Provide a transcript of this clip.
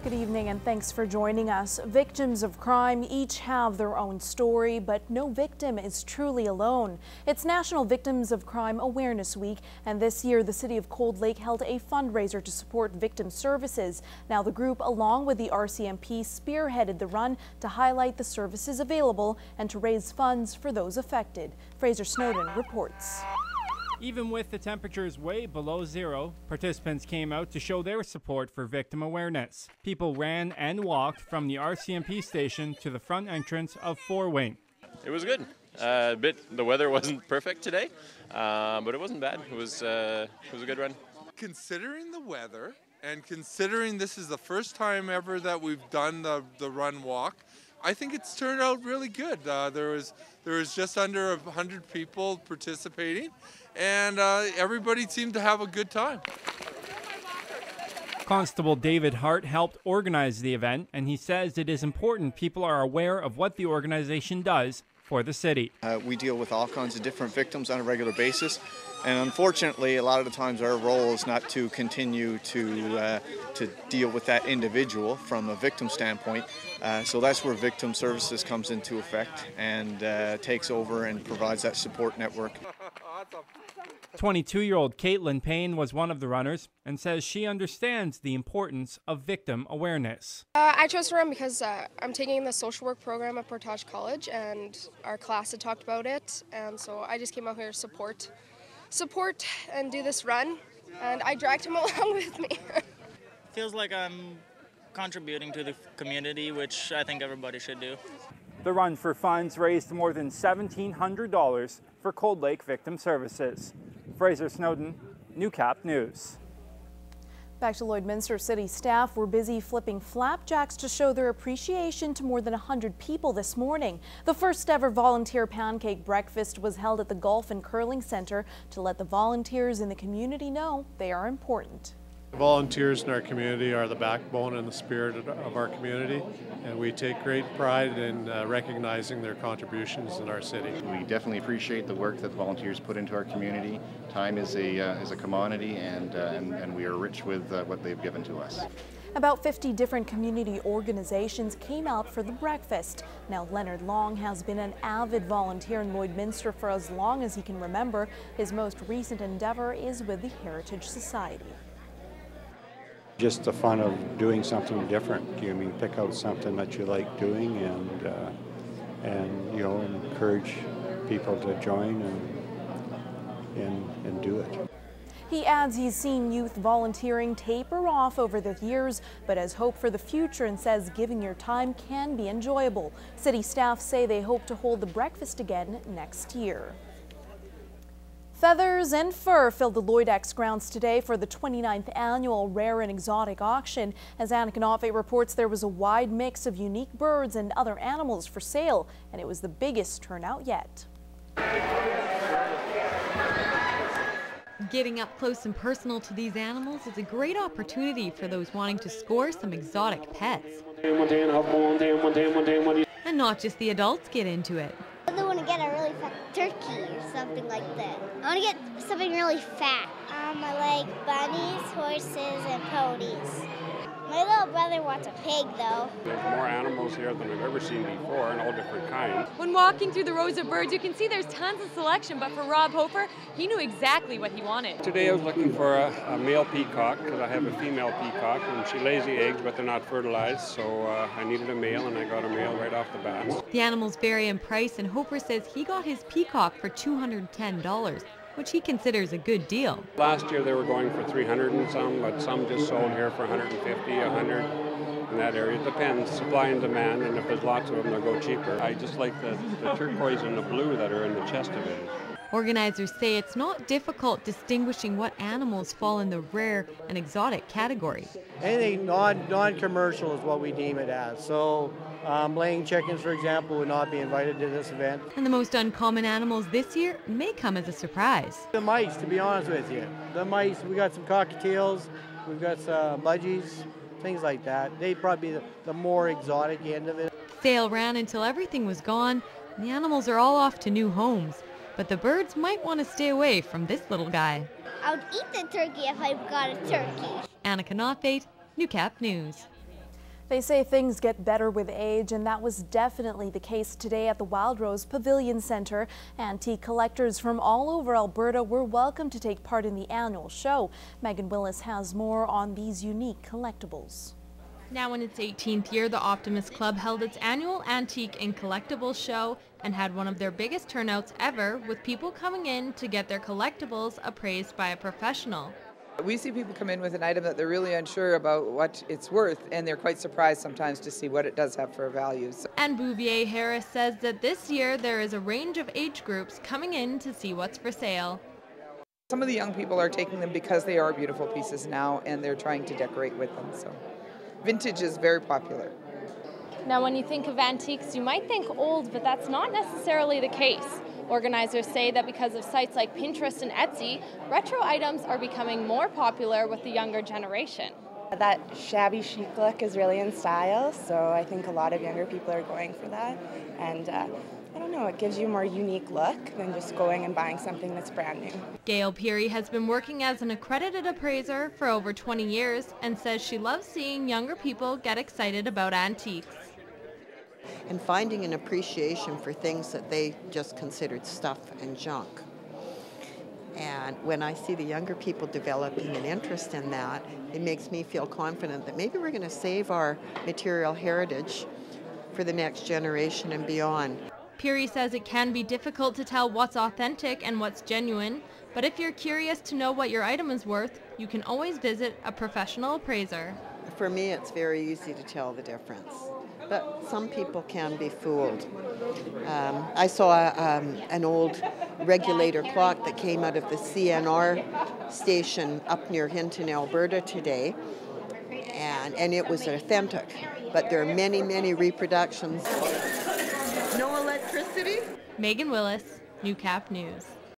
Good evening and thanks for joining us. Victims of crime each have their own story, but no victim is truly alone. It's National Victims of Crime Awareness Week, and this year the City of Cold Lake held a fundraiser to support victim services. Now the group, along with the RCMP, spearheaded the run to highlight the services available and to raise funds for those affected. Fraser Snowden reports. Even with the temperatures way below zero, participants came out to show their support for victim awareness. People ran and walked from the RCMP station to the front entrance of 4 Wing. It was good. The weather wasn't perfect today, but it wasn't bad. It was a good run. Considering the weather and considering this is the first time ever that we've done the run walk, I think it's turned out really good. There was just under 100 people participating, and everybody seemed to have a good time. Constable David Hart helped organize the event, and he says it is important people are aware of what the organization does for the city. We deal with all kinds of different victims on a regular basis, and unfortunately a lot of the times our role is not to continue to deal with that individual from a victim standpoint. So that's where victim services comes into effect and takes over and provides that support network. 22-year-old Caitlin Payne was one of the runners and says she understands the importance of victim awareness. I chose to run because I'm taking the social work program at Portage College, and our class had talked about it, and so I just came out here to support and do this run, and I dragged him along with me. Feels like I'm contributing to the community, which I think everybody should do. The run for funds raised more than $1,700 for Cold Lake Victim Services. Fraser Snowden, Newcap News. Back to Lloydminster, city staff were busy flipping flapjacks to show their appreciation to more than 100 people this morning. The first ever volunteer pancake breakfast was held at the Golf and Curling Center to let the volunteers in the community know they are important. Volunteers in our community are the backbone and the spirit of our community, and we take great pride in recognizing their contributions in our city. We definitely appreciate the work that the volunteers put into our community. Time is a commodity, and we are rich with what they've given to us. About 50 different community organizations came out for the breakfast. Now, Leonard Long has been an avid volunteer in Lloydminster for as long as he can remember. His most recent endeavor is with the Heritage Society. Just the fun of doing something different. You mean pick out something that you like doing and you know, encourage people to join and do it. He adds he's seen youth volunteering taper off over the years, but has hope for the future and says giving your time can be enjoyable. City staff say they hope to hold the breakfast again next year. Feathers and fur filled the Lloydex grounds today for the 29th annual Rare and Exotic Auction. As Annika News reports, there was a wide mix of unique birds and other animals for sale, and it was the biggest turnout yet. Getting up close and personal to these animals is a great opportunity for those wanting to score some exotic pets. And not just the adults get into it. I want to get a really fat turkey or something like that. I want to get something really fat. I like bunnies, horses, and ponies. My little brother wants a pig, though. There's more animals here than I've ever seen before, and all different kinds. When walking through the rows of birds, you can see there's tons of selection, but for Rob Hofer, he knew exactly what he wanted. Today I was looking for a male peacock, because I have a female peacock, and she lays the eggs, but they're not fertilized, so I needed a male, and I got a male right off the bat. The animals vary in price, and Hofer says he got his peacock for $210. Which he considers a good deal. Last year they were going for 300 and some, but some just sold here for 150, 100 in that area. It depends, supply and demand, and if there's lots of them, they'll go cheaper. I just like the turquoise and the blue that are in the chest of it. Organizers say it's not difficult distinguishing what animals fall in the rare and exotic category. Anything non-commercial is what we deem it as. So laying chickens, for example, would not be invited to this event. And the most uncommon animals this year may come as a surprise. The mice, to be honest with you. The mice, we got some cockatiels, we've got some budgies, things like that. They'd probably be the more exotic end of it. Sale ran until everything was gone, and the animals are all off to new homes. But the birds might want to stay away from this little guy. I would eat the turkey if I got a turkey. Annika News, Newcap News. They say things get better with age, and that was definitely the case today at the Wild Rose Pavilion Centre. Antique collectors from all over Alberta were welcome to take part in the annual show. Megan Willis has more on these unique collectibles. Now in its 18th year, the Optimist Club held its annual Antique and Collectibles show and had one of their biggest turnouts ever, with people coming in to get their collectibles appraised by a professional. We see people come in with an item that they're really unsure about what it's worth, and they're quite surprised sometimes to see what it does have for a value. And Bouvier Harris says that this year there is a range of age groups coming in to see what's for sale. Some of the young people are taking them because they are beautiful pieces now, and they're trying to decorate with them. So vintage is very popular. Now, when you think of antiques, you might think old, but that's not necessarily the case. Organizers say that because of sites like Pinterest and Etsy, retro items are becoming more popular with the younger generation. That shabby chic look is really in style, so I think a lot of younger people are going for that. And I don't know, it gives you a more unique look than just going and buying something that's brand new. Gail Peary has been working as an accredited appraiser for over 20 years and says she loves seeing younger people get excited about antiques. And finding an appreciation for things that they just considered stuff and junk. And when I see the younger people developing an interest in that, it makes me feel confident that maybe we're going to save our material heritage for the next generation and beyond. Peary says it can be difficult to tell what's authentic and what's genuine, but if you're curious to know what your item is worth, you can always visit a professional appraiser. For me, it's very easy to tell the difference. But some people can be fooled. I saw an old regulator clock that came out of the CNR station up near Hinton, Alberta today, and it was authentic. But there are many, many reproductions. No electricity? Megan Willis, Newcap News.